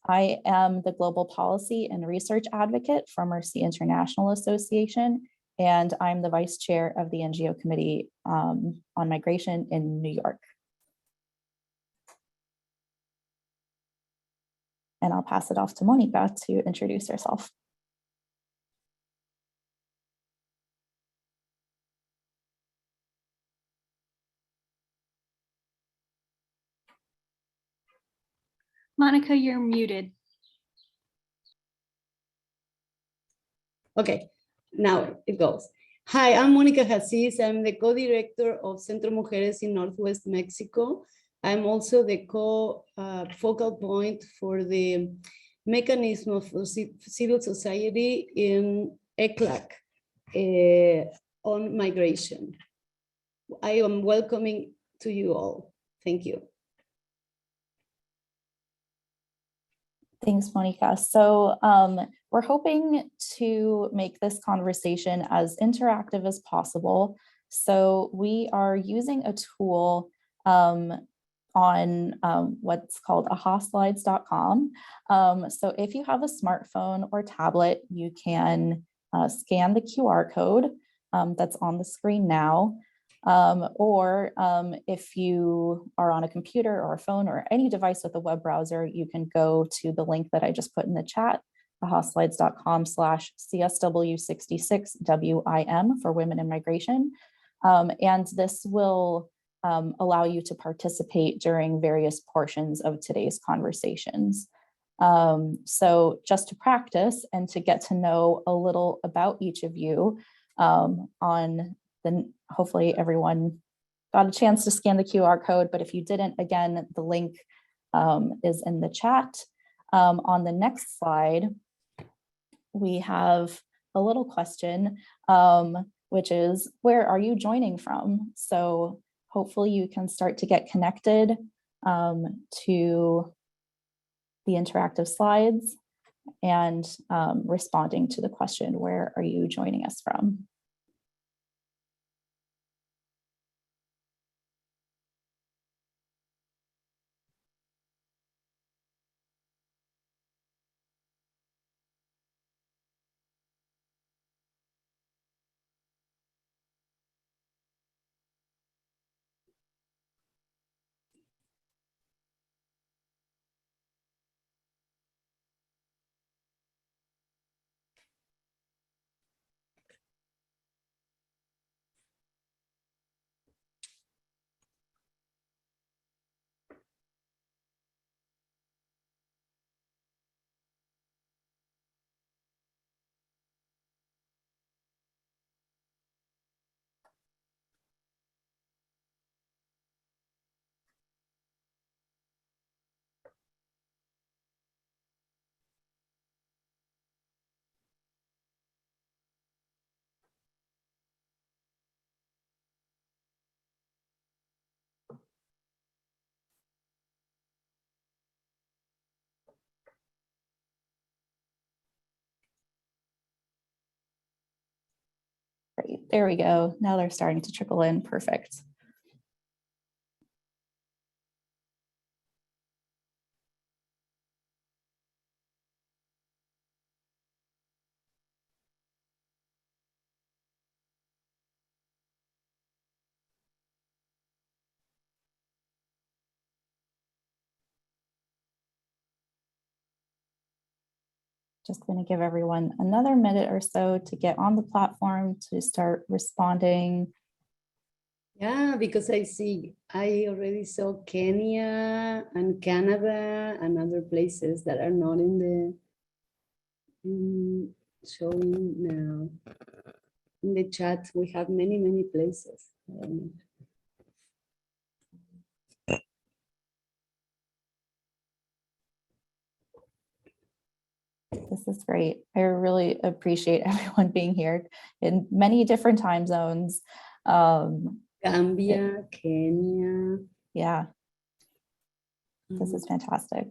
I am the Global Policy and Research Advocate for Mercy International Association, and I'm the Vice Chair of the NGO Committee on Migration in New York. And I'll pass it off to Monica to introduce herself. Monica, you're muted. Okay, now it goes. Hi, I'm Monica Hasis. I'm the co-director of Centro Mujeres in Northwest Mexico. I'm also the focal point for the mechanism of civil society in ECLAC on migration. I am welcoming to you all. Thank you. Thanks, Monica. So we're hoping to make this conversation as interactive as possible. So we are using a tool on what's called ahaslides.com. So if you have a smartphone or tablet, you can scan the QR code that's on the screen now. Or if you are on a computer or a phone or any device with a web browser, you can go to the link that I just put in the chat, ahaslides.com/CSW66WIM for women in migration. And this will allow you to participate during various portions of today's conversations. So just to practice and to get to know a little about each of you then hopefully everyone got a chance to scan the QR code, but if you didn't, again, the link is in the chat. On the next slide, we have a little question, which is, where are you joining from? So hopefully you can start to get connected to the interactive slides and responding to the question, where are you joining us from? Great, there we go. Now they're starting to trickle in, perfect. Just going to give everyone another minute or so to get on the platform to start responding. Yeah, because I already saw Kenya and Canada and other places that are not in the showing now. In the chat, we have many, many places. This is great. I really appreciate everyone being here in many different time zones. Gambia, Kenya. Yeah. This is fantastic.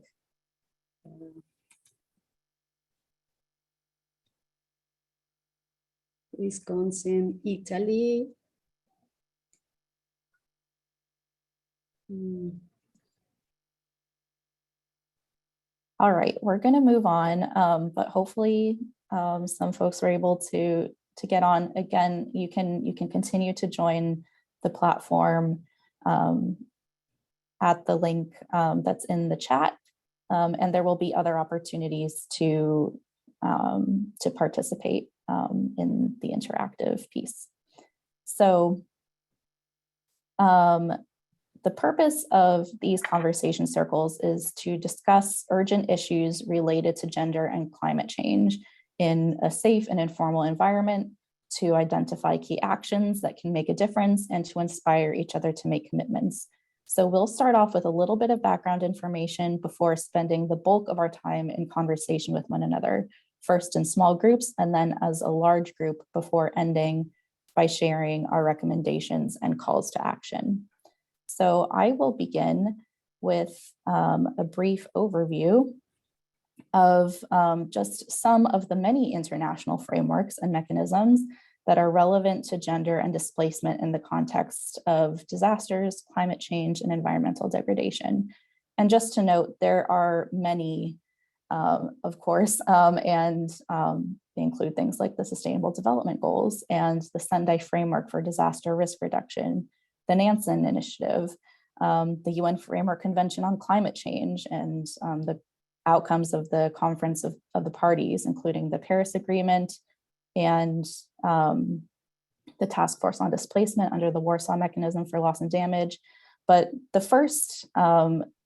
Wisconsin, Italy. All right, we're going to move on, but hopefully some folks were able to get on. Again, you can continue to join the platform at the link that's in the chat, and there will be other opportunities to participate in the interactive piece. So the purpose of these conversation circles is to discuss urgent issues related to gender and climate change in a safe and informal environment, to identify key actions that can make a difference, and to inspire each other to make commitments. So we'll start off with a little bit of background information before spending the bulk of our time in conversation with one another, first in small groups and then as a large group, before ending by sharing our recommendations and calls to action. So I will begin with a brief overview of just some of the many international frameworks and mechanisms that are relevant to gender and displacement in the context of disasters, climate change, and environmental degradation. And just to note, there are many, of course, and they include things like the Sustainable Development Goals and the Sendai Framework for Disaster Risk Reduction, the Nansen Initiative, the UN Framework Convention on Climate Change, and the outcomes of the Conference of the Parties, including the Paris Agreement and the Task Force on Displacement under the Warsaw Mechanism for Loss and Damage. But the first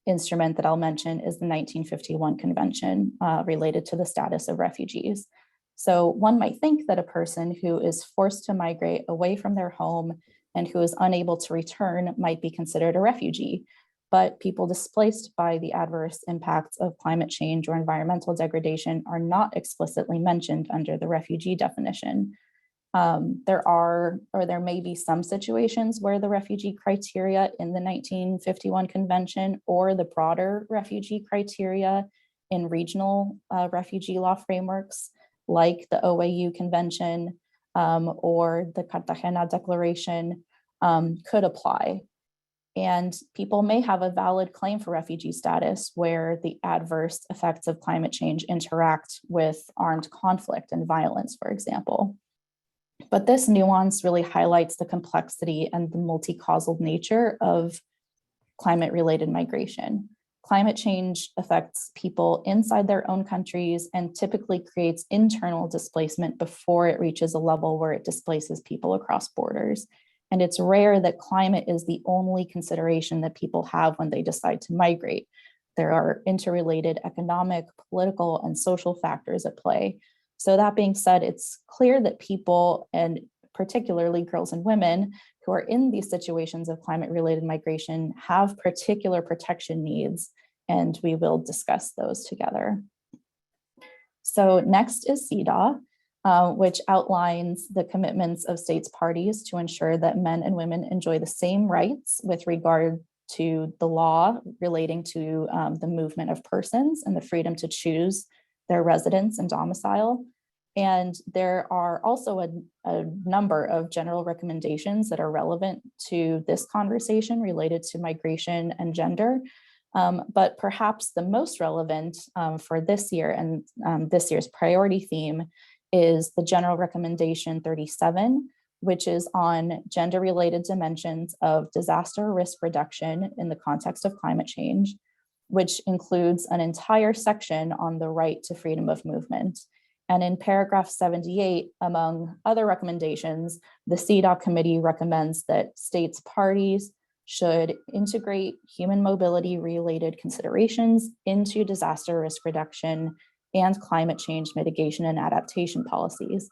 instrument that I'll mention is the 1951 Convention related to the status of refugees. So one might think that a person who is forced to migrate away from their home and who is unable to return might be considered a refugee. But people displaced by the adverse impacts of climate change or environmental degradation are not explicitly mentioned under the refugee definition. There may be some situations where the refugee criteria in the 1951 Convention or the broader refugee criteria in regional refugee law frameworks, like the OAU Convention or the Cartagena Declaration, could apply. And people may have a valid claim for refugee status where the adverse effects of climate change interact with armed conflict and violence, for example. But this nuance really highlights the complexity and the multi-causal nature of climate-related migration. Climate change affects people inside their own countries and typically creates internal displacement before it reaches a level where it displaces people across borders. And it's rare that climate is the only consideration that people have when they decide to migrate. There are interrelated economic, political, and social factors at play. So that being said, it's clear that people, and particularly girls and women who are in these situations of climate-related migration, have particular protection needs, and we will discuss those together. So next is CEDAW, which outlines the commitments of states parties to ensure that men and women enjoy the same rights with regard to the law relating to the movement of persons and the freedom to choose their residence and domicile. And there are also a number of general recommendations that are relevant to this conversation related to migration and gender. But perhaps the most relevant for this year and this year's priority theme is the General Recommendation 37, which is on gender-related dimensions of disaster risk reduction in the context of climate change, which includes an entire section on the right to freedom of movement. And in paragraph 78, among other recommendations, the CEDAW committee recommends that states parties should integrate human mobility related considerations into disaster risk reduction and climate change mitigation and adaptation policies,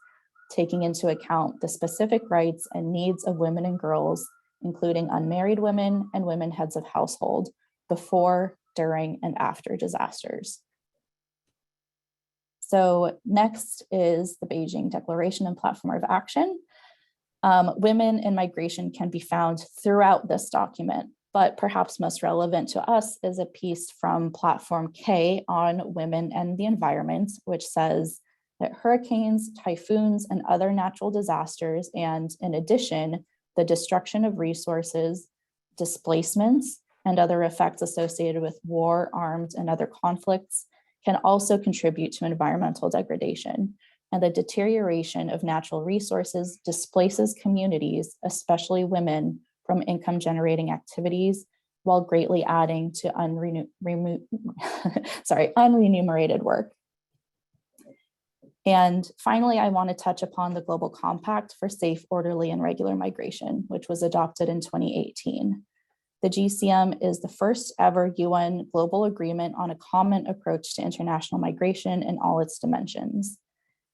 taking into account the specific rights and needs of women and girls, including unmarried women and women heads of household, before, during, and after disasters. So next is the Beijing Declaration and Platform of Action. Women in migration can be found throughout this document, but perhaps most relevant to us is a piece from Platform K on women and the environment, which says that hurricanes, typhoons, and other natural disasters, and in addition, the destruction of resources, displacements, and other effects associated with war, armed, and other conflicts can also contribute to environmental degradation, and the deterioration of natural resources displaces communities, especially women, from income generating activities while greatly adding to unremunerated work. And finally, I want to touch upon the Global Compact for Safe, Orderly, and Regular Migration, which was adopted in 2018. The GCM is the first ever UN global agreement on a common approach to international migration in all its dimensions.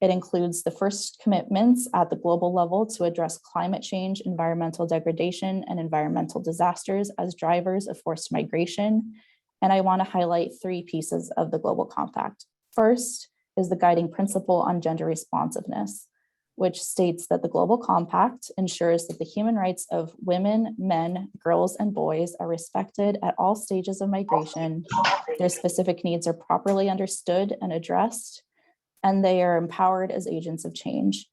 It includes the first commitments at the global level to address climate change, environmental degradation, and environmental disasters as drivers of forced migration. And I want to highlight 3 pieces of the Global Compact. First is the guiding principle on gender responsiveness, which states that the Global Compact ensures that the human rights of women, men, girls, and boys are respected at all stages of migration. Their specific needs are properly understood and addressed, and they are empowered as agents of change.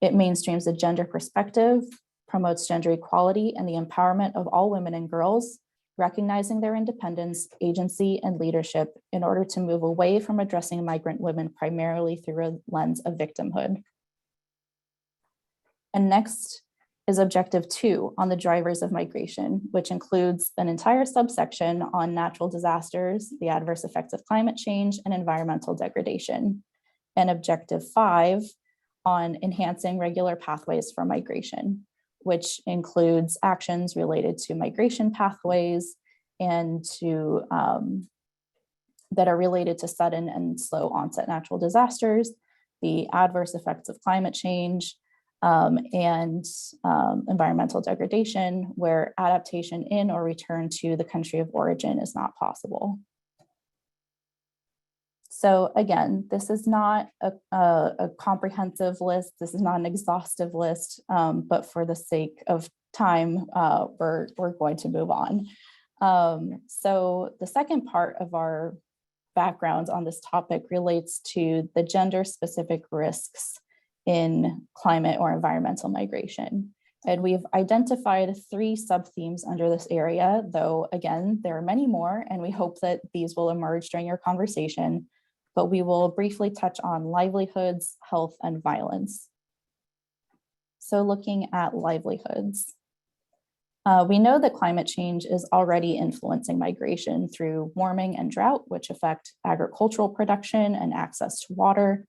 It mainstreams a gender perspective, promotes gender equality and the empowerment of all women and girls, recognizing their independence, agency, and leadership in order to move away from addressing migrant women primarily through a lens of victimhood. And next is Objective 2 on the drivers of migration, which includes an entire subsection on natural disasters, the adverse effects of climate change, and environmental degradation. And Objective 5 on enhancing regular pathways for migration, which includes actions related to migration pathways and to that are related to sudden and slow onset natural disasters, the adverse effects of climate change, and environmental degradation, where adaptation in or return to the country of origin is not possible. So again, this is not a comprehensive list. This is not an exhaustive list, but for the sake of time, we're going to move on. So the second part of our background on this topic relates to the gender-specific risks in climate or environmental migration. And we've identified 3 sub-themes under this area, though again, there are many more, and we hope that these will emerge during your conversation, but we will briefly touch on livelihoods, health, and violence. So looking at livelihoods. We know that climate change is already influencing migration through warming and drought, which affect agricultural production and access to water,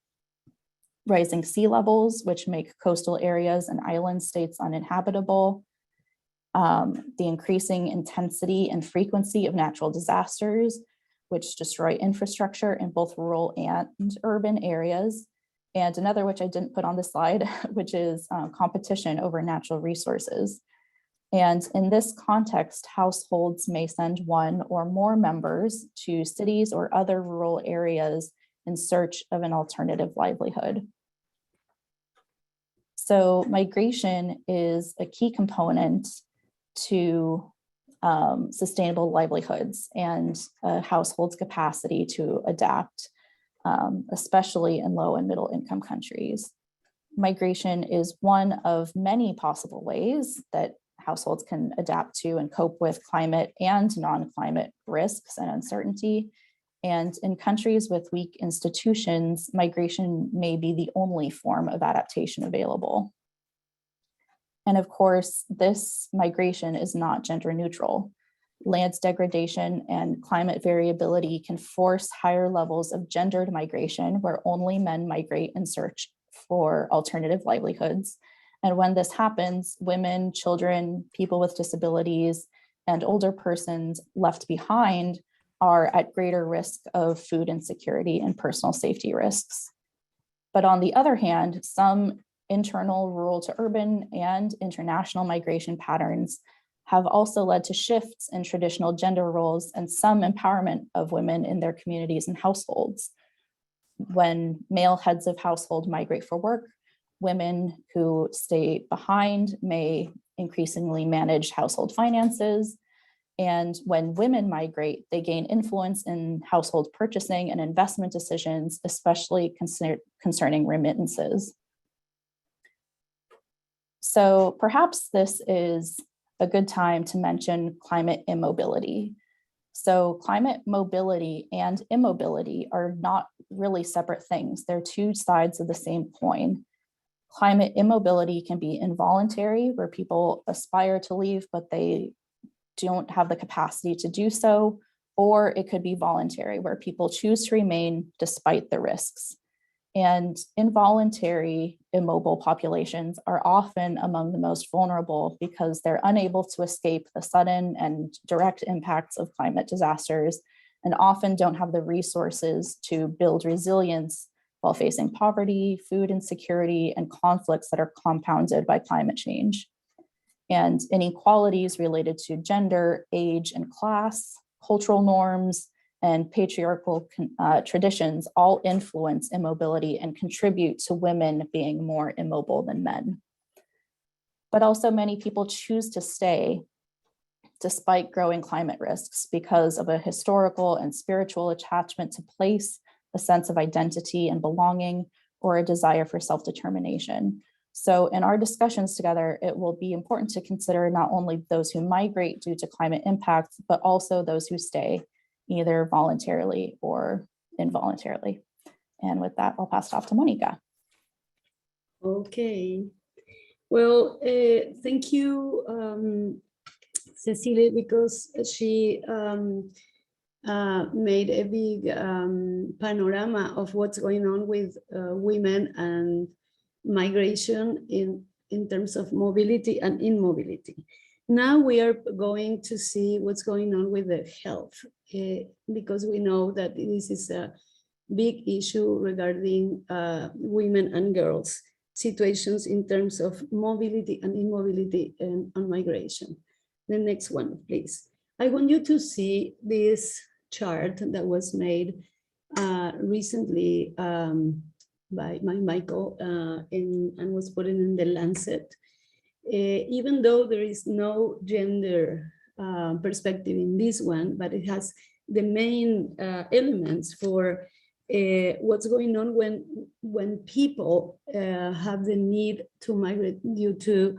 rising sea levels, which make coastal areas and island states uninhabitable, the increasing intensity and frequency of natural disasters, which destroy infrastructure in both rural and urban areas, and another which I didn't put on the slide, which is competition over natural resources. And in this context, households may send 1 or more members to cities or other rural areas in search of an alternative livelihood. So migration is a key component to sustainable livelihoods and a household's capacity to adapt, especially in low and middle income countries. Migration is one of many possible ways that households can adapt to and cope with climate and non-climate risks and uncertainty. And in countries with weak institutions, migration may be the only form of adaptation available. And of course, this migration is not gender neutral. Land degradation and climate variability can force higher levels of gendered migration, where only men migrate in search for alternative livelihoods. And when this happens, women, children, people with disabilities, and older persons left behind are at greater risk of food insecurity and personal safety risks. But on the other hand, some internal rural to urban and international migration patterns have also led to shifts in traditional gender roles and some empowerment of women in their communities and households. When male heads of household migrate for work, women who stay behind may increasingly manage household finances. And when women migrate, they gain influence in household purchasing and investment decisions, especially concerning remittances. So perhaps this is a good time to mention climate immobility. So climate mobility and immobility are not really separate things. They're two sides of the same coin. Climate immobility can be involuntary, where people aspire to leave, but they don't have the capacity to do so, or it could be voluntary, where people choose to remain despite the risks. And involuntary immobile populations are often among the most vulnerable because they're unable to escape the sudden and direct impacts of climate disasters and often don't have the resources to build resilience while facing poverty, food insecurity, and conflicts that are compounded by climate change. And inequalities related to gender, age, and class, cultural norms, and patriarchal traditions all influence immobility and contribute to women being more immobile than men. But also many people choose to stay despite growing climate risks because of a historical and spiritual attachment to place, a sense of identity and belonging, or a desire for self-determination. So in our discussions together, it will be important to consider not only those who migrate due to climate impacts, but also those who stay, either voluntarily or involuntarily. And with that, I'll pass it off to Monica. Okay. Well, thank you, Cecilia, because she made a big panorama of what's going on with women and migration in terms of mobility and immobility. Now we are going to see what's going on with the health, because we know that this is a big issue regarding women and girls' situations in terms of mobility and immobility and on migration. The next one, please. I want you to see this chart that was made recently by Michael and was put in the Lancet. Even though there is no gender perspective in this one, but it has the main elements for what's going on when people have the need to migrate due to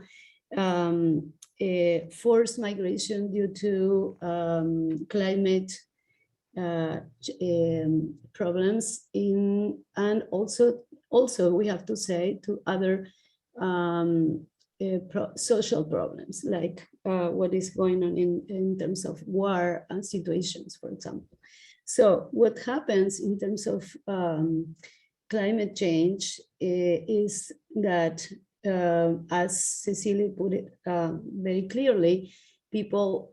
forced migration due to climate problems and also we have to say to other social problems like what is going on in terms of war and situations, for example. So what happens in terms of climate change is that as Cecilia put it very clearly, people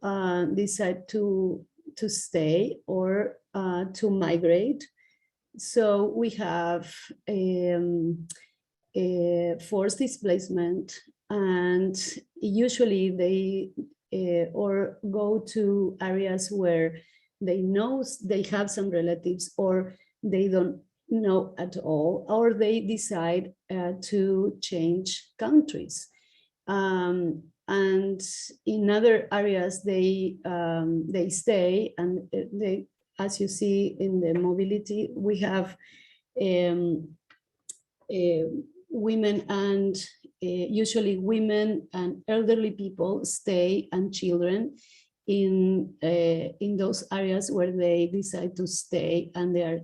decide to stay or to migrate. So we have forced displacement, and usually they or go to areas where they know they have some relatives or they don't know at all, or they decide to change countries. And in other areas they stay, and they, as you see in the mobility, we have women and usually women and elderly people stay, and children in those areas where they decide to stay, and they are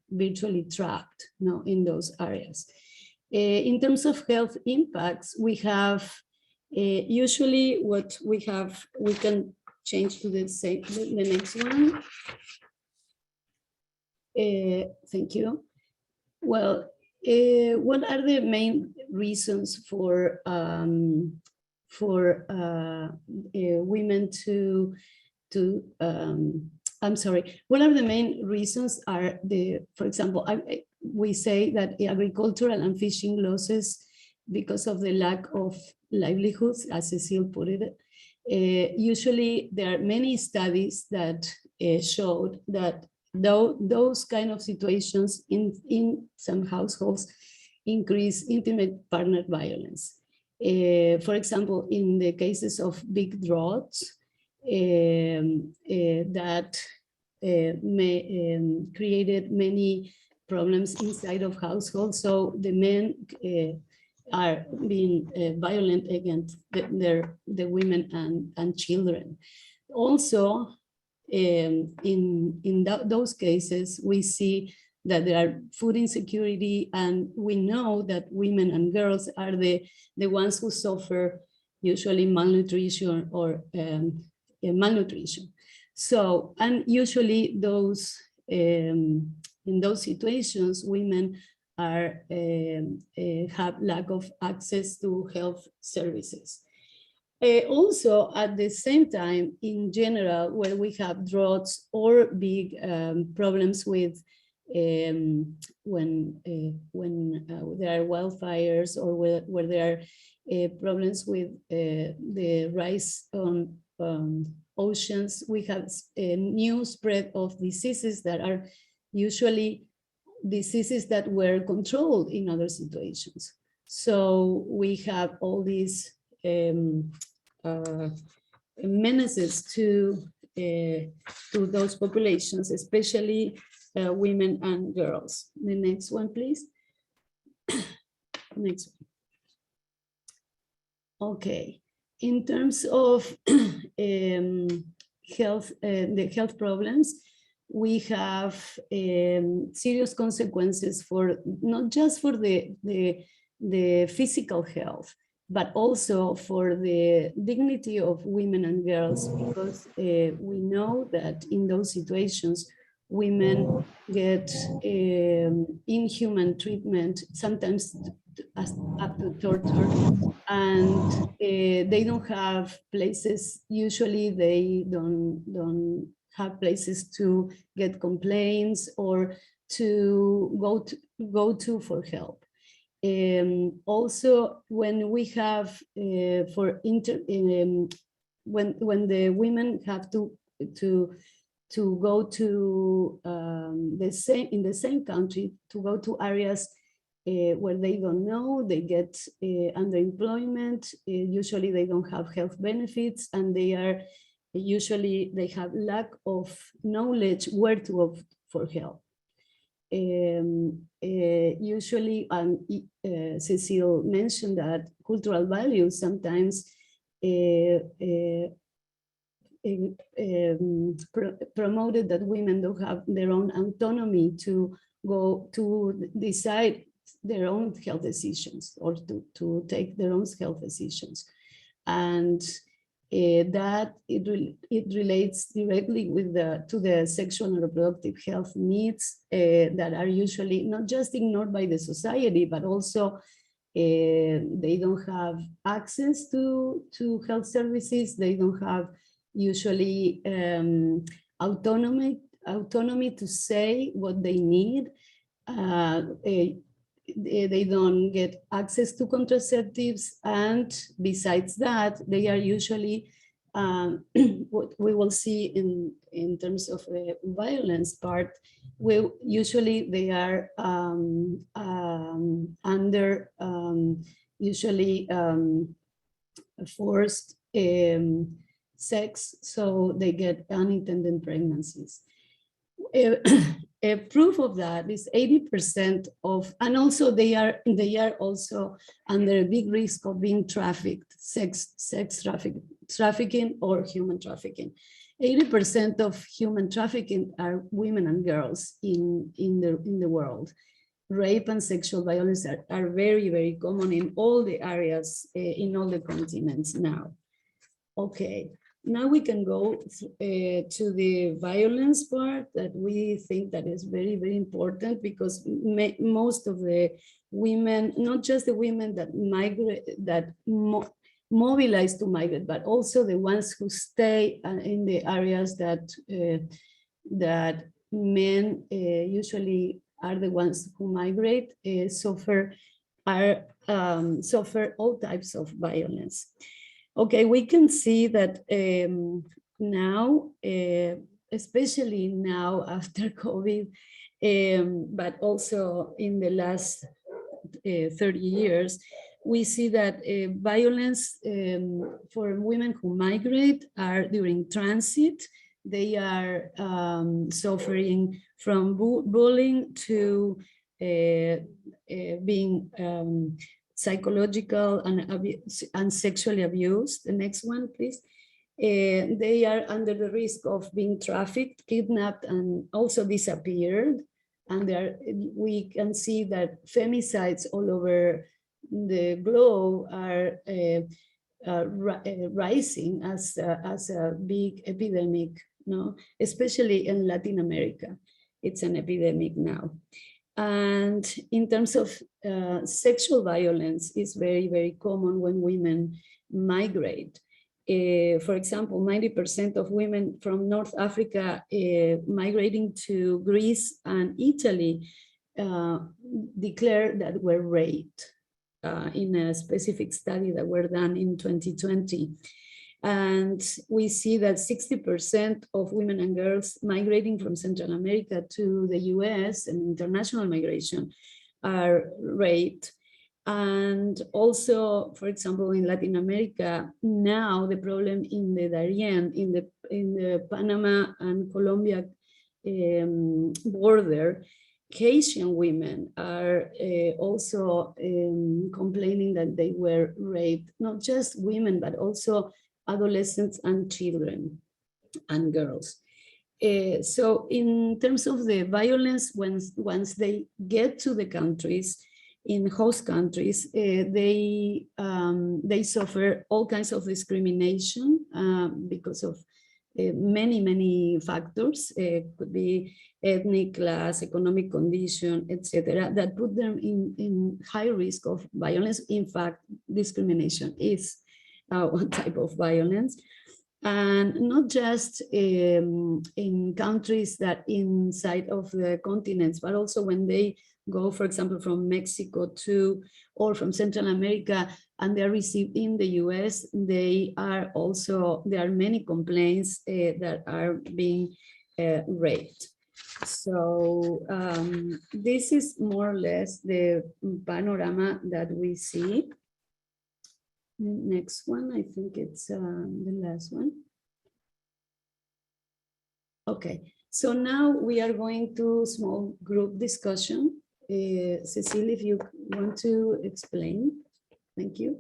virtually trapped, in those areas. In terms of health impacts, we have usually what we have. We can change to the next one. Thank you. Well, what are the main reasons for women to I'm sorry, what are the main reasons are for example, we say that agricultural and fishing losses because of the lack of livelihoods, as Cecile put it. Usually there are many studies that showed that those kind of situations in some households increase intimate partner violence. For example, in the cases of big droughts, that created many problems inside of households. So the men are being violent against the women and children. Also, those cases, we see that there are food insecurity, and we know that women and girls are the ones who suffer usually malnutrition or malnutrition. So, and usually those, in those situations, women are have lack of access to health services. Also, at the same time, in general, where we have droughts or big problems with when there are wildfires, or where there are problems with the rise on oceans, we have a new spread of diseases that are usually diseases that were controlled in other situations. So we have all these menaces to those populations, especially women and girls. The next one, please. Next one. Okay. In terms of health, the health problems, we have serious consequences for not just for the physical health, but also for the dignity of women and girls, because we know that in those situations, women get inhuman treatment, sometimes up to torture, and they don't have places. Usually they don't have places to get complaints or to go to for help. Also, when we have when the women have to go to in the same country, to go to areas where they don't know, they get underemployment, usually they don't have health benefits, and they have lack of knowledge where to go for help. Usually, Cecile mentioned that cultural values sometimes promoted that women don't have their own autonomy to go to decide their own health decisions, or to take their own health decisions. And that it relates directly with to the sexual and reproductive health needs that are usually not just ignored by the society, but also they don't have access to health services. They don't have usually autonomy to say what they need. They don't get access to contraceptives, and besides that, they are usually what we will see in terms of the violence part. Usually they are under usually forced sex, so they get unintended pregnancies. A proof of that is 80% of, and also they are also under a big risk of being trafficked, sex trafficking or human trafficking. 80% of human trafficking are women and girls in the world. Rape and sexual violence are very, very common in all the areas, in all the continents now. Okay. Now we can go to the violence part that we think that is very, very important, because most of the women, not just the women that migrate, that mobilize to migrate, but also the ones who stay in the areas that that men usually are the ones who migrate, suffer all types of violence. Okay, we can see that now, especially now after COVID, but also in the last 30 years, we see that violence for women who migrate are during transit. They are suffering from bullying to being psychological and sexually abused. The next one, please. They are under the risk of being trafficked, kidnapped, and also disappeared. And we can see that femicides all over the globe are rising as a big epidemic, no? Especially in Latin America. It's an epidemic now. And in terms of sexual violence, it's very, very common when women migrate. For example, 90% of women from North Africa migrating to Greece and Italy declared that were raped in a specific study that were done in 2020. And we see that 60% of women and girls migrating from Central America to the US and international migration are raped. And also, for example, in Latin America, now the problem in the Darien, in the Panama and Colombia border, Haitian women are also complaining that they were raped, not just women, but also adolescents and children and girls. So in terms of the violence, once they get to the countries, in host countries, they suffer all kinds of discrimination because of many factors. Could be ethnic, class, economic condition, etc., that put them in high risk of violence. In fact, discrimination is one type of violence. And not just in countries that inside of the continents, but also when they go, for example, from Mexico to, or from Central America, and they're received in the US, there are many complaints that are being raped. So this is more or less the panorama that we see. Next one, I think it's the last one. Okay, so now we are going to small group discussion. Cecile, if you want to explain, thank you.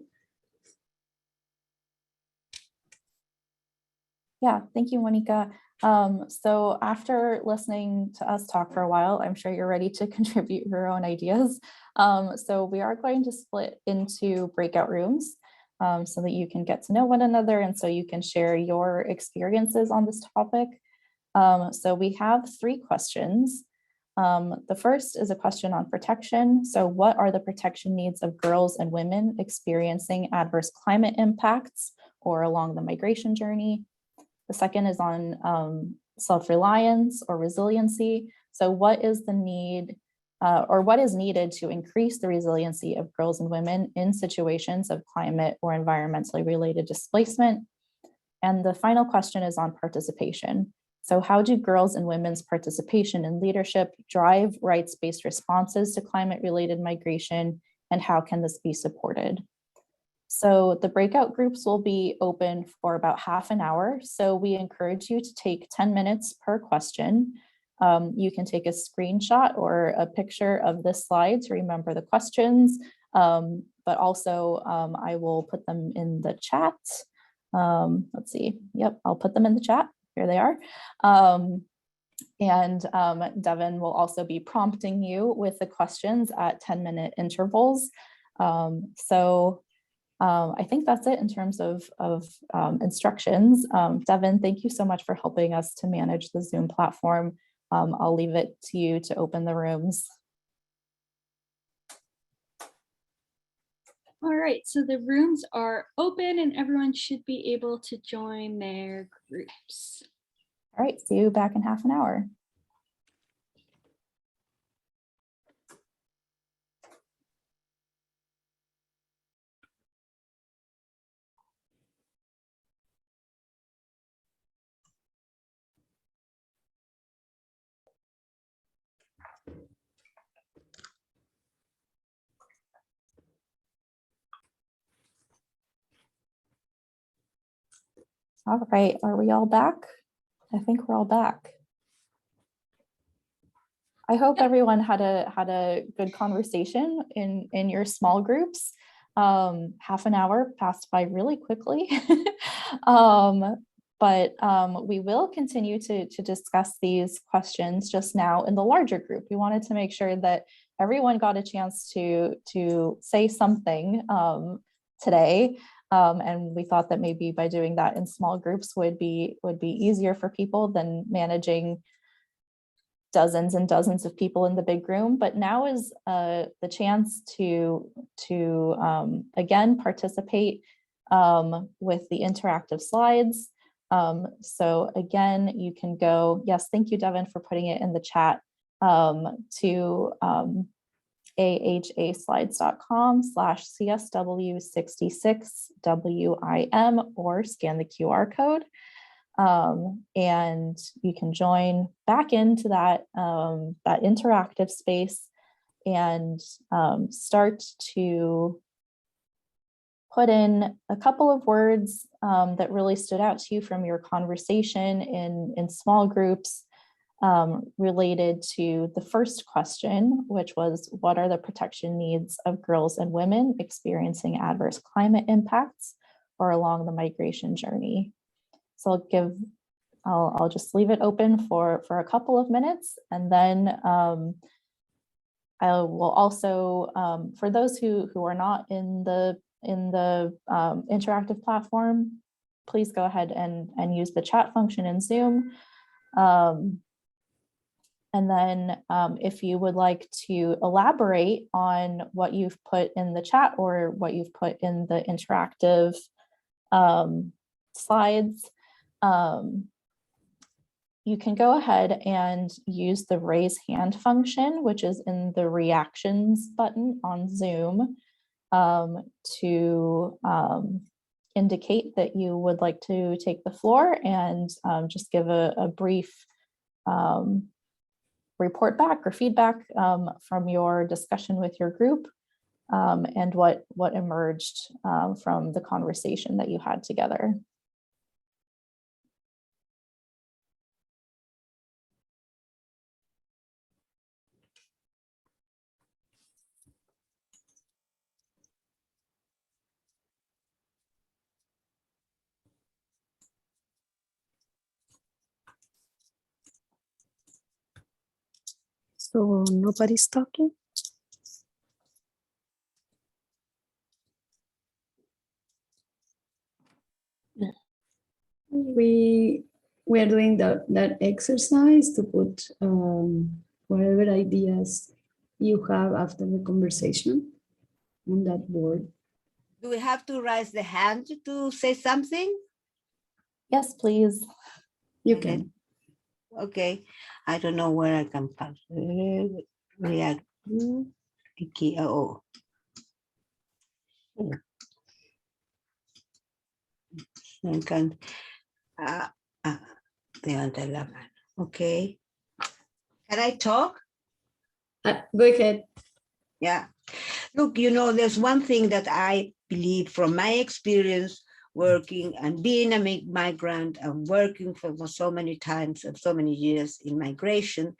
Yeah, thank you, Monica. So after listening to us talk for a while, I'm sure you're ready to contribute your own ideas. So we are going to split into breakout rooms so that you can get to know one another and so you can share your experiences on this topic. So we have 3 questions. The first is a question on protection. So what are the protection needs of girls and women experiencing adverse climate impacts or along the migration journey? The second is on self-reliance or resiliency. So what is the need or what is needed to increase the resiliency of girls and women in situations of climate or environmentally related displacement? And the final question is on participation. So how do girls and women's participation in leadership drive rights-based responses to climate-related migration, and how can this be supported? So the breakout groups will be open for about half an hour. So we encourage you to take 10 minutes per question. You can take a screenshot or a picture of this slide to remember the questions, but also I will put them in the chat. Let's see, yep, I'll put them in the chat. Here they are. Devin will also be prompting you with the questions at 10-minute intervals. I think that's it in terms of instructions. Devin, thank you so much for helping us to manage the Zoom platform. I'll leave it to you to open the rooms. All right, so the rooms are open and everyone should be able to join their groups. All right, see you back in half an hour. All right, are we all back? I think we're all back. I hope everyone had a good conversation in your small groups. Half an hour passed by really quickly. But we will continue to discuss these questions just now in the larger group. We wanted to make sure that everyone got a chance to say something today. And we thought that maybe by doing that in small groups would be easier for people than managing dozens and dozens of people in the big room. But now is the chance to again participate with the interactive slides. So again, you can go, yes, thank you, Devin, for putting it in the chat, to ahaslides.com/CSW66WIM or scan the QR code. And you can join back into that, that interactive space and start to put in a couple of words that really stood out to you from your conversation in small groups related to the first question, which was, what are the protection needs of girls and women experiencing adverse climate impacts or along the migration journey? So I'll just leave it open for a couple of minutes, and then I will also, for those who are not in the interactive platform, please go ahead and use the chat function in Zoom. And then if you would like to elaborate on what you've put in the chat or what you've put in the interactive slides, you can go ahead and use the raise hand function, which is in the reactions button on Zoom, to indicate that you would like to take the floor and just give a brief report back or feedback from your discussion with your group and what emerged from the conversation that you had together. So nobody's talking? We are doing that exercise to put whatever ideas you have after the conversation on that board. Do we have to raise the hand to say something? Yes, please. You can. Okay, I don't know where I can react. Oh. I can levanta la mano. Okay. Can I talk? Go ahead. Yeah. Look, there's one thing that I believe from my experience working and being a migrant and working for so many times and so many years in migration,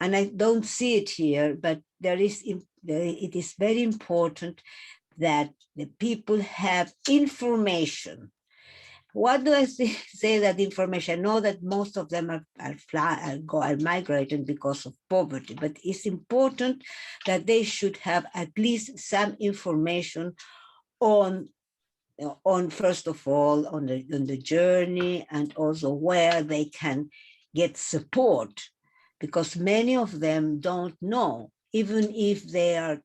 and I don't see it here, but it is very important that the people have information. What do I say that information? I know that most of them are migrating because of poverty, but it's important that they should have at least some information on first of all, on the journey, and also where they can get support, because many of them don't know, even if they are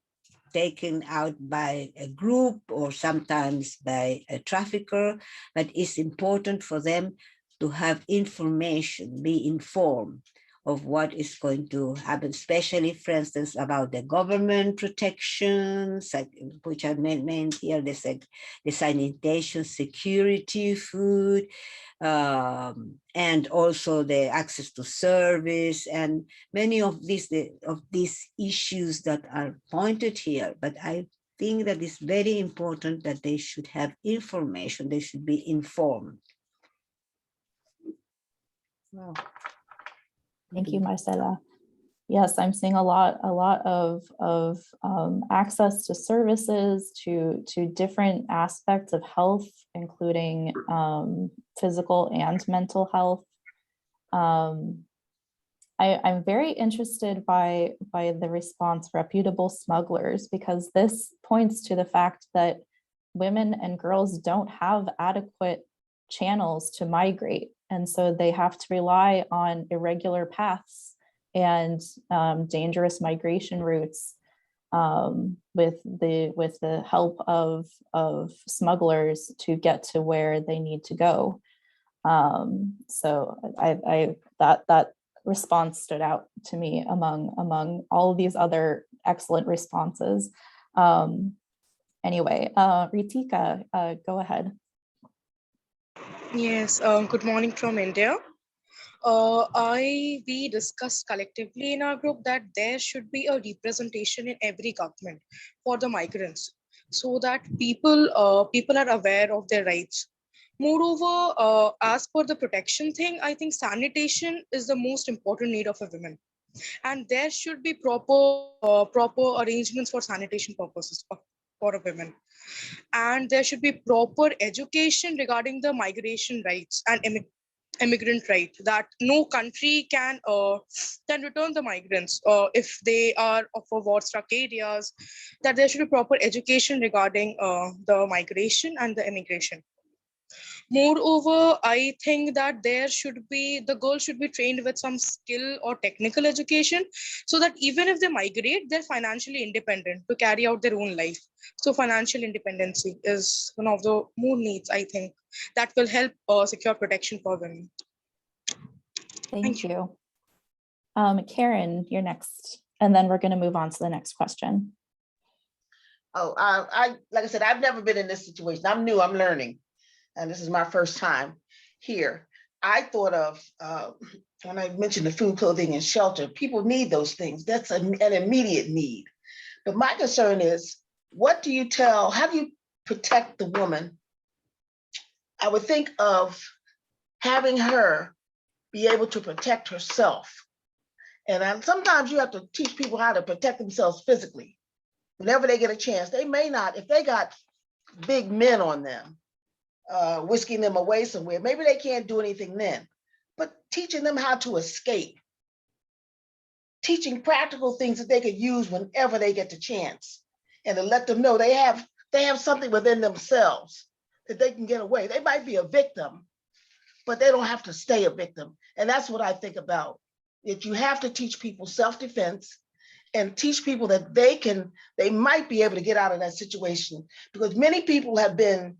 taken out by a group or sometimes by a trafficker, but it's important for them to have information, be informed of what is going to happen, especially, for instance, about the government protections, which are meant here, the sanitation, security, food, and also the access to service, and many of these issues that are pointed here. But I think that it's very important that they should have information, they should be informed. Wow. Thank you, Marcela. Yes, I'm seeing a lot of access to services, to different aspects of health, including physical and mental health. I'm very interested by the response reputable smugglers, because this points to the fact that women and girls don't have adequate channels to migrate. And so they have to rely on irregular paths and dangerous migration routes with the help of smugglers to get to where they need to go. So that response stood out to me among all of these other excellent responses. Anyway, Ritika, go ahead. Yes, good morning from India. We discussed collectively in our group that there should be a representation in every government for the migrants, so that people are aware of their rights. Moreover, as per the protection thing, I think sanitation is the most important need of a woman, and there should be proper arrangements for sanitation purposes for a woman, and there should be proper education regarding the migration rights and immigrant right, that no country can return the migrants if they are of a war-struck areas, that there should be proper education regarding the migration and the immigration. Moreover, I think that the girl should be trained with some skill or technical education, so that even if they migrate, they're financially independent to carry out their own life. So financial independency is one of the more needs, I think, that will help secure protection for women. Thank you. Karen, you're next, and then we're going to move on to the next question. Oh, like I said, I've never been in this situation. I'm new, I'm learning. And this is my first time here. I thought of, when I mentioned the food, clothing, and shelter, people need those things. That's an immediate need. But my concern is, how do you protect the woman? I would think of having her be able to protect herself. And sometimes you have to teach people how to protect themselves physically. Whenever they get a chance, they may not, if they got big men on them, whisking them away somewhere, maybe they can't do anything then, but teaching them how to escape, teaching practical things that they could use whenever they get the chance, and to let them know they have something within themselves that they can get away. They might be a victim, but they don't have to stay a victim. And that's what I think about, that you have to teach people self-defense and teach people that they might be able to get out of that situation, because many people have been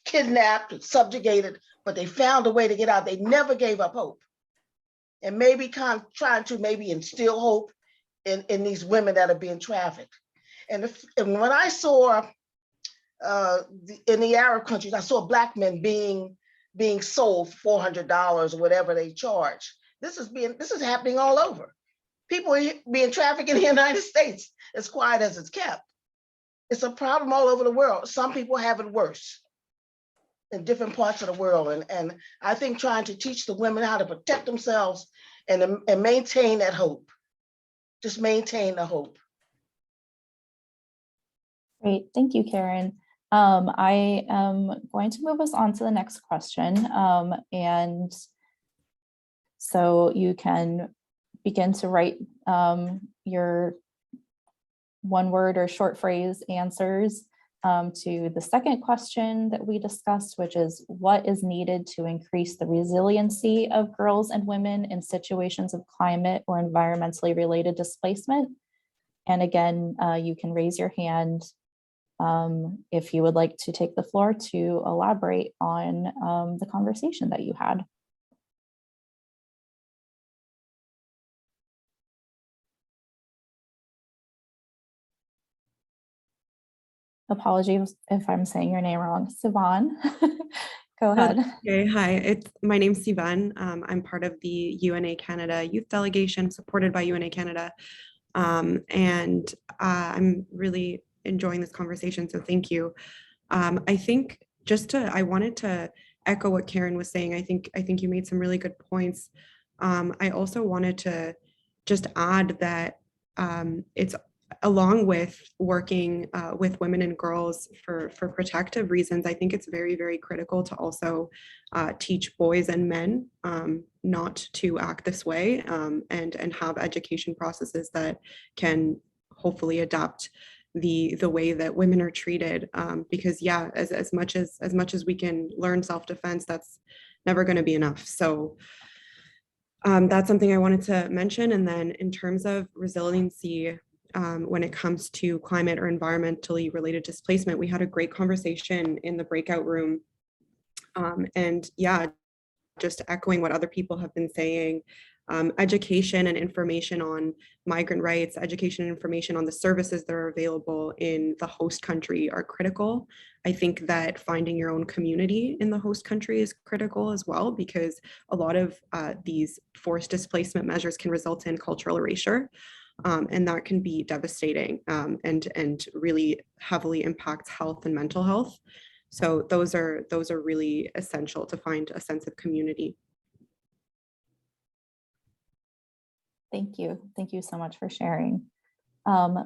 kidnapped, subjugated, but they found a way to get out. They never gave up hope. And maybe trying to maybe instill hope in these women that are being trafficked. And when I saw in the Arab countries, I saw Black men being sold $400 or whatever they charge. This is happening all over. People are being trafficked in the United States, as quiet as it's kept. It's a problem all over the world. Some people have it worse in different parts of the world. And I think trying to teach the women how to protect themselves and maintain that hope. Just maintain the hope. Great, thank you, Karen. I am going to move us on to the next question. And so you can begin to write your one-word or short phrase answers to the second question that we discussed, which is, what is needed to increase the resiliency of girls and women in situations of climate or environmentally related displacement? And again, you can raise your hand if you would like to take the floor to elaborate on the conversation that you had. Apologies if I'm saying your name wrong. Sivan, go ahead. Okay, hi, my name's Sivan. I'm part of the UNA Canada Youth Delegation, supported by UNA Canada. And I'm really enjoying this conversation, so thank you. I think I wanted to echo what Karen was saying. I think you made some really good points. I also wanted to just add that it's along with working with women and girls for protective reasons, I think it's very, very critical to also teach boys and men not to act this way, and have education processes that can hopefully adapt the way that women are treated. Because yeah, as much as we can learn self-defense, that's never going to be enough. So that's something I wanted to mention. And then in terms of resiliency, when it comes to climate or environmentally related displacement, we had a great conversation in the breakout room. And yeah, just echoing what other people have been saying, education and information on migrant rights, education and information on the services that are available in the host country are critical. I think that finding your own community in the host country is critical as well, because a lot of these forced displacement measures can result in cultural erasure. And that can be devastating, and really heavily impacts health and mental health. So those are really essential to find a sense of community. Thank you. Thank you so much for sharing.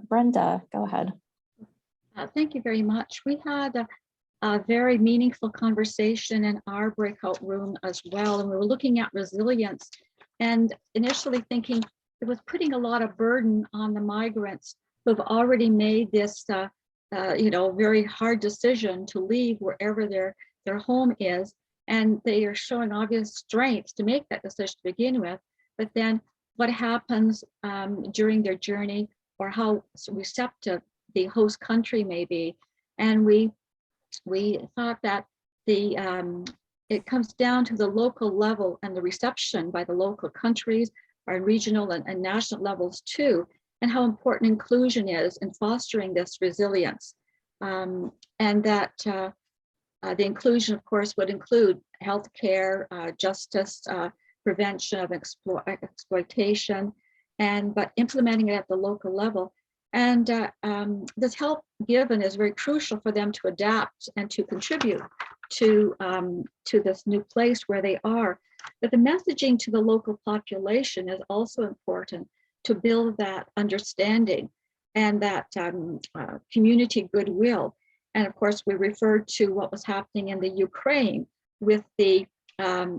Brenda, go ahead. Thank you very much. We had a very meaningful conversation in our breakout room as well, and we were looking at resilience and initially thinking it was putting a lot of burden on the migrants who have already made this very hard decision to leave wherever their home is, and they are showing obvious strength to make that decision to begin with. But then what happens during their journey, or how receptive the host country may be. And we thought that it comes down to the local level and the reception by the local countries, or regional and national levels too, and how important inclusion is in fostering this resilience. And that the inclusion, of course, would include healthcare, justice, prevention of exploitation, but implementing it at the local level. And this help given is very crucial for them to adapt and to contribute to this new place where they are. But the messaging to the local population is also important to build that understanding and that community goodwill. And of course, we referred to what was happening in the Ukraine with the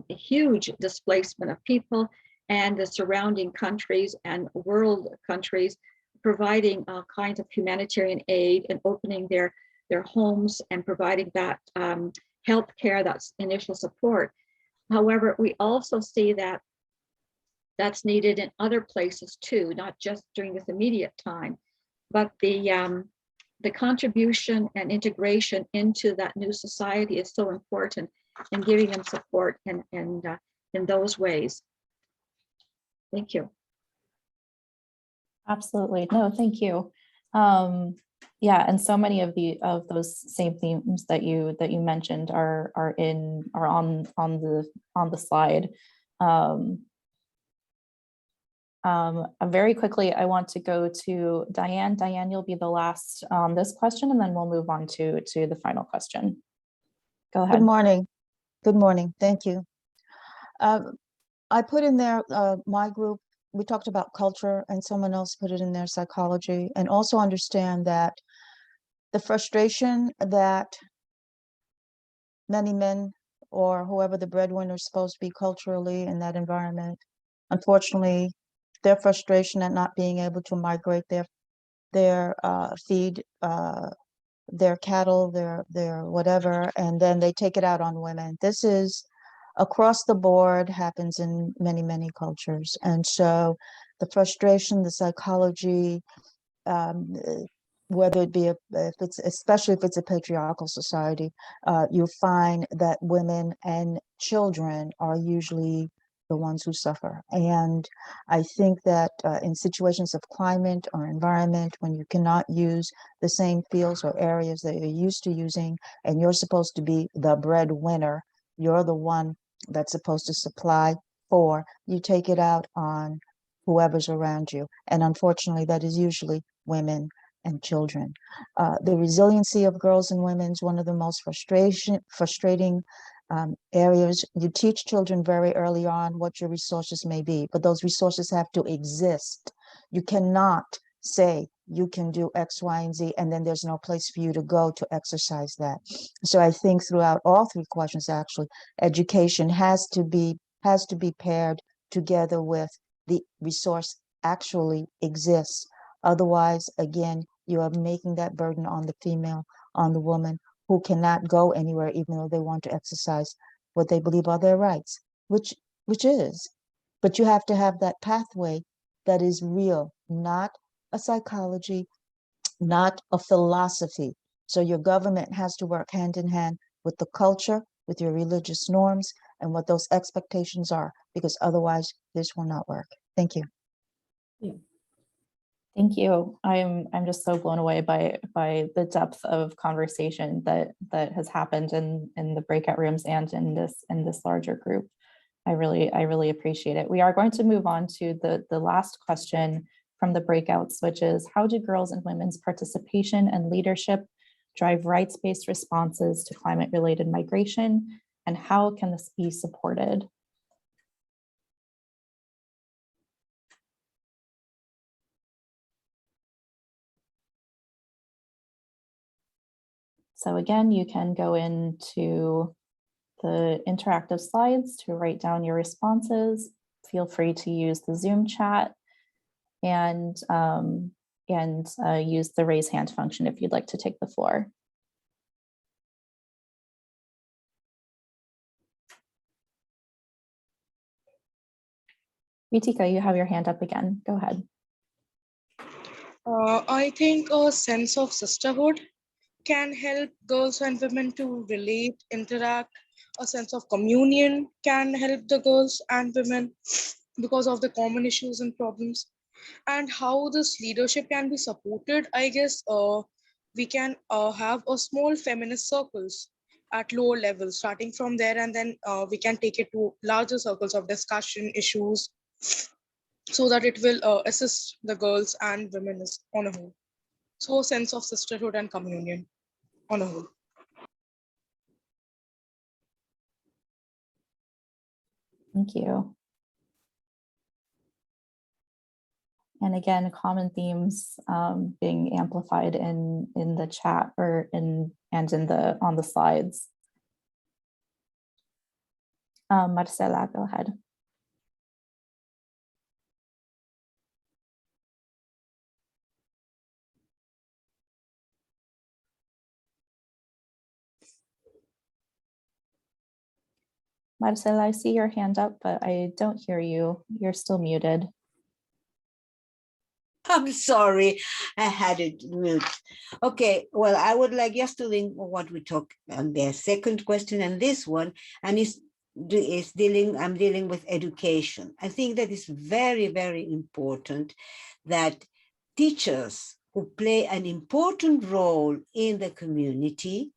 huge displacement of people, and the surrounding countries and world countries providing all kinds of humanitarian aid and opening their homes and providing that health care, that's initial support. However, we also see that that's needed in other places too, not just during this immediate time, but the contribution and integration into that new society is so important, and giving them support in those ways. Thank you. Absolutely. No, thank you. Yeah, and so many of those same themes that you mentioned are on the slide. Very quickly, I want to go to Diane. Diane, you'll be the last on this question, and then we'll move on to the final question. Go ahead. Good morning. Good morning. Thank you. I put in there my group. We talked about culture, and someone else put it in there, psychology, and also understand that the frustration that many men or whoever the breadwinner is supposed to be culturally in that environment, unfortunately, their frustration at not being able to migrate their feed their cattle, their whatever, and then they take it out on women. This is across the board, happens in many, many cultures. And so the frustration, the psychology, whether it be especially if it's a patriarchal society, you'll find that women and children are usually the ones who suffer. And I think that in situations of climate or environment, when you cannot use the same fields or areas that you're used to using, and you're supposed to be the breadwinner, you're the one that's supposed to supply for, you take it out on whoever's around you. And unfortunately, that is usually women and children. The resiliency of girls and women is one of the most frustrating areas. You teach children very early on what your resources may be, but those resources have to exist. You cannot say you can do X, Y, and Z, and then there's no place for you to go to exercise that. So I think throughout all three questions, actually, education has to be paired together with the resource actually exists. Otherwise, again, you are making that burden on the female, on the woman, who cannot go anywhere even though they want to exercise what they believe are their rights, which is. But you have to have that pathway that is real, not a psychology, not a philosophy. So your government has to work hand in hand with the culture, with your religious norms, and what those expectations are, because otherwise this will not work. Thank you. Thank you. I'm just so blown away by the depth of conversation that has happened in the breakout rooms and in this larger group. I really appreciate it. We are going to move on to the last question from the breakouts, which is, how do girls and women's participation and leadership drive rights-based responses to climate-related migration, and how can this be supported? So again, you can go into the interactive slides to write down your responses. Feel free to use the Zoom chat and use the raise hand function if you'd like to take the floor. Ritika, you have your hand up again. Go ahead. I think a sense of sisterhood can help girls and women to relate, interact. A sense of communion can help the girls and women because of the common issues and problems. And how this leadership can be supported, I guess we can have a small feminist circles at lower levels, starting from there, and then we can take it to larger circles of discussion issues, so that it will assist the girls and women on a whole. So a sense of sisterhood and communion on a whole. Thank you. And again, common themes being amplified in the chat or on the slides. Marcela, go ahead. Marcela, I see your hand up, but I don't hear you. You're still muted. I'm sorry, I had it mute. Okay, well, I would like just to link what we talked on the second question and this one, and I'm dealing with education. I think that is very, very important that teachers who play an important role in the community,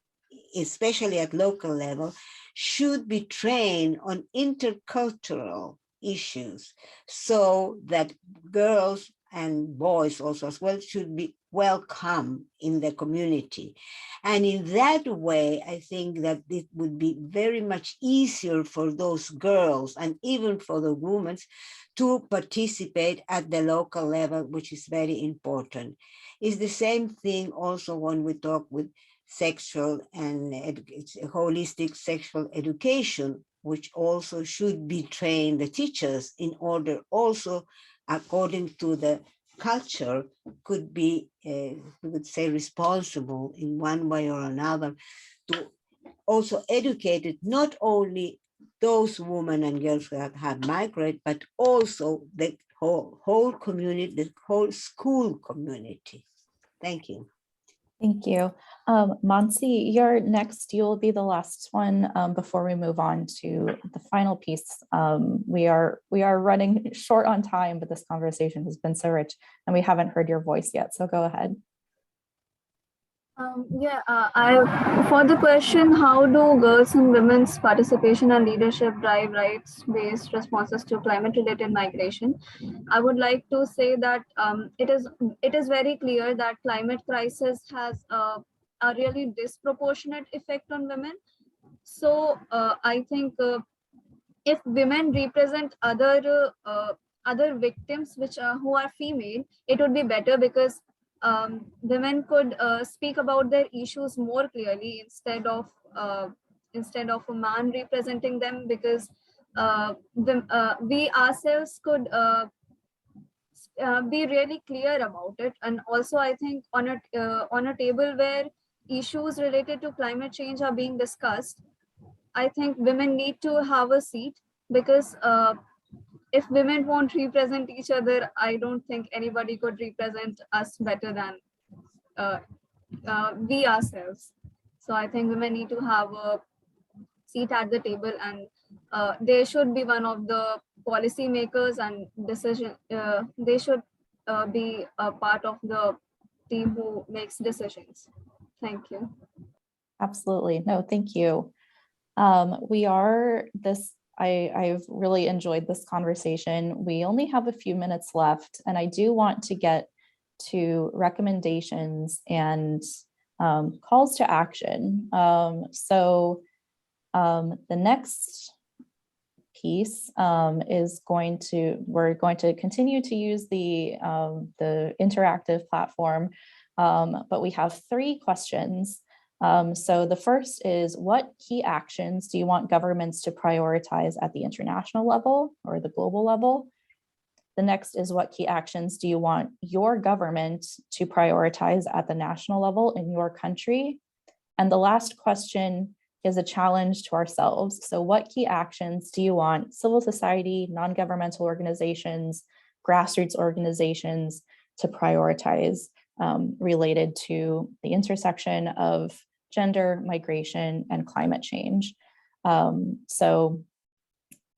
especially at local level, should be trained on intercultural issues so that girls and boys also as well should be welcome in the community. And in that way, I think that it would be very much easier for those girls and even for the women to participate at the local level, which is very important. It's the same thing also when we talk with sexual and holistic sexual education, which also should be trained the teachers in order also, according to the culture, could be, we would say, responsible in one way or another to also educate it, not only those women and girls who have migrated, but also the whole community, the whole school community. Thank you. Thank you. Mansi, you're next. You'll be the last one before we move on to the final piece. We are running short on time, but this conversation has been so rich and we haven't heard your voice yet, so go ahead. For the question, how do girls and women's participation and leadership drive rights-based responses to climate-related migration? I would like to say that it is very clear that climate crisis has a really disproportionate effect on women. So I think if women represent other victims who are female, it would be better, because women could speak about their issues more clearly instead of a man representing them, because we ourselves could be really clear about it. And also I think on a table where issues related to climate change are being discussed, I think women need to have a seat, because if women won't represent each other, I don't think anybody could represent us better than we ourselves. So I think women need to have a seat at the table, and they should be one of the policy makers and they should be a part of the team who makes decisions. Thank you. Absolutely. No, thank you. I've really enjoyed this conversation. We only have a few minutes left, and I do want to get to recommendations and calls to action. The next piece is we're going to continue to use the interactive platform, but we have 3 questions. So the first is, what key actions do you want governments to prioritize at the international level or the global level? The next is, what key actions do you want your government to prioritize at the national level in your country? And the last question is a challenge to ourselves. So what key actions do you want civil society, non-governmental organizations, grassroots organizations to prioritize related to the intersection of gender, migration, and climate change? So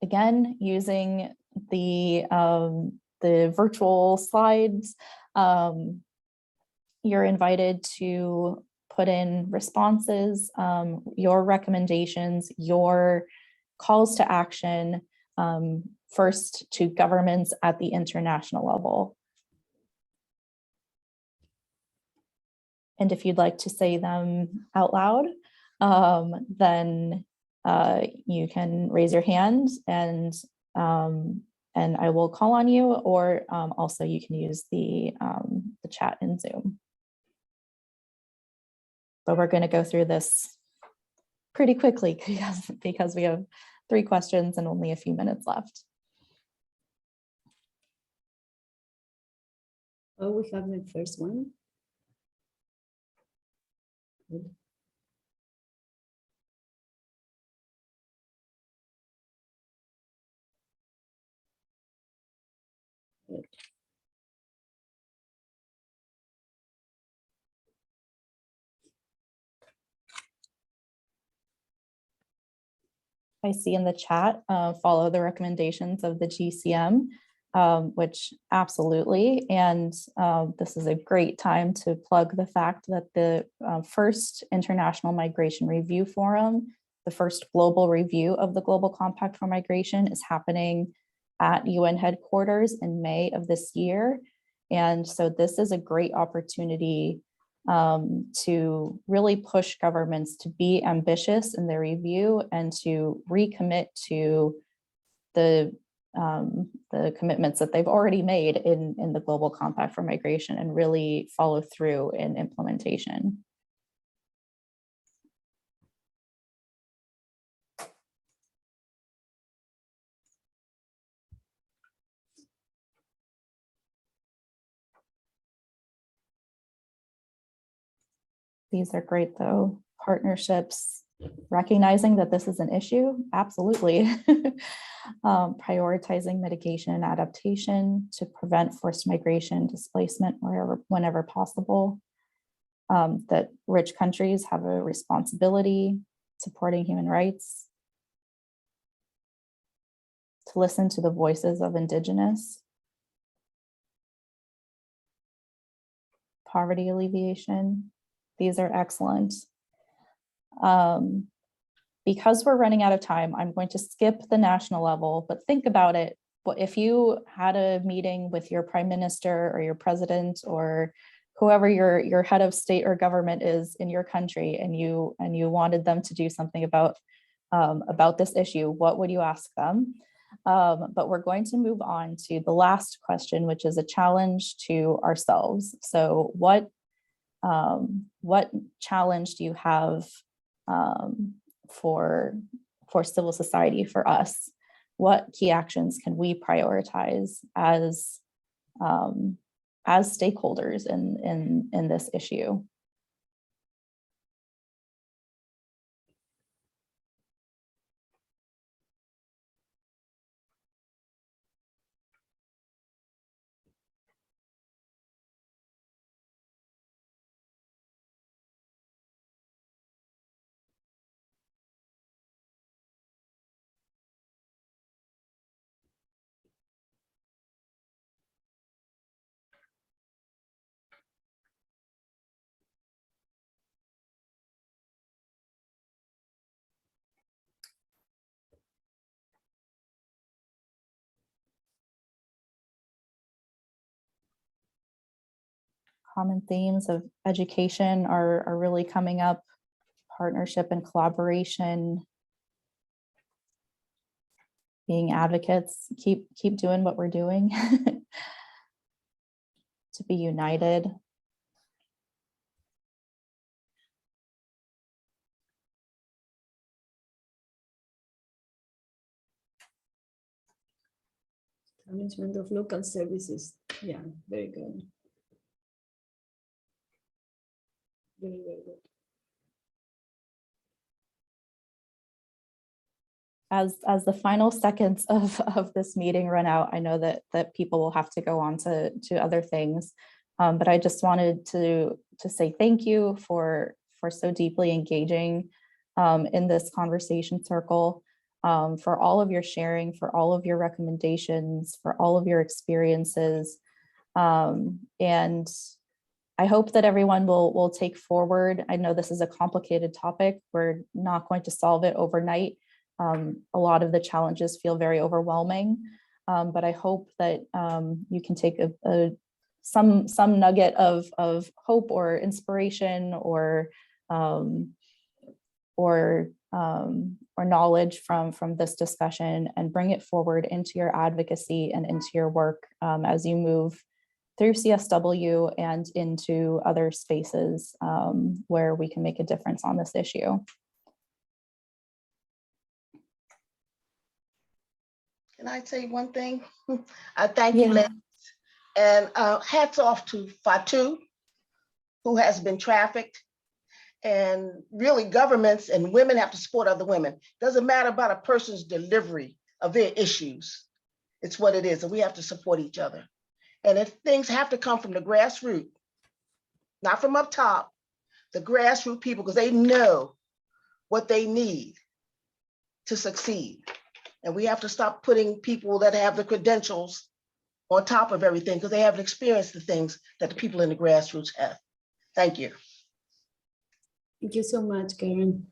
again, using the virtual slides, you're invited to put in responses, your recommendations, your calls to action, first to governments at the international level. And if you'd like to say them out loud, then you can raise your hand and I will call on you, or also you can use the chat in Zoom. But we're going to go through this pretty quickly because we have 3 questions and only a few minutes left. Oh, we have the first one. Good. Good. I see in the chat, follow the recommendations of the GCM, which absolutely. And this is a great time to plug the fact that the first International Migration Review Forum, the first global review of the Global Compact for Migration, is happening at UN headquarters in May of this year. And so this is a great opportunity to really push governments to be ambitious in their review and to recommit to the commitments that they've already made in the Global Compact for Migration and really follow through in implementation. These are great though. Partnerships, recognizing that this is an issue, absolutely. Prioritizing mitigation and adaptation to prevent forced migration, displacement whenever possible. That rich countries have a responsibility supporting human rights. To listen to the voices of Indigenous. Poverty alleviation. These are excellent. Because we're running out of time, I'm going to skip the national level, but think about it. If you had a meeting with your prime minister or your president or whoever your head of state or government is in your country, and you wanted them to do something about about this issue, what would you ask them? But we're going to move on to the last question, which is a challenge to ourselves. So what challenge do you have for civil society, for us? What key actions can we prioritize as stakeholders in this issue? Common themes of education are really coming up. Partnership and collaboration, being advocates, keep doing what we're doing. To be united. Management of local services. Yeah, very good. Very, very good. As the final seconds of this meeting run out, I know that people will have to go on to other things, but I just wanted to say thank you for so deeply engaging in this conversation circle, for all of your sharing, for all of your recommendations, for all of your experiences, and I hope that everyone will take forward. I know this is a complicated topic. We're not going to solve it overnight. A lot of the challenges feel very overwhelming, but I hope that you can take some nugget of hope or inspiration or knowledge from this discussion and bring it forward into your advocacy and into your work as you move through CSW and into other spaces where we can make a difference on this issue. Can I say one thing? I thank you, Liz. And hats off to Fatu, who has been trafficked. And really governments and women have to support other women. Doesn't matter about a person's delivery of their issues. It's what it is, and we have to support each other. And if things have to come from the grassroots, not from up top, the grassroots people, because they know what they need to succeed. And we have to stop putting people that have the credentials on top of everything because they haven't experienced the things that the people in the grassroots have. Thank you. Thank you so much, Karen.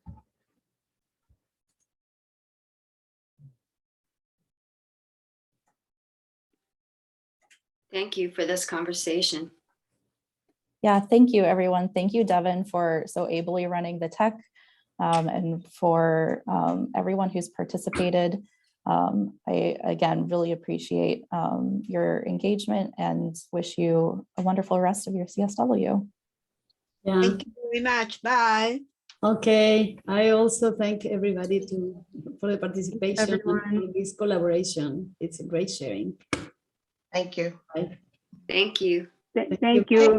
Thank you for this conversation. Yeah, thank you, everyone. Thank you, Devin, for so ably running the tech and for everyone who's participated. I, again, really appreciate your engagement and wish you a wonderful rest of your CSW. Yeah. Thank you very much. Bye. Okay. I also thank everybody for the participation and this collaboration. It's a great sharing. Thank you. Bye. Thank you. Thank you.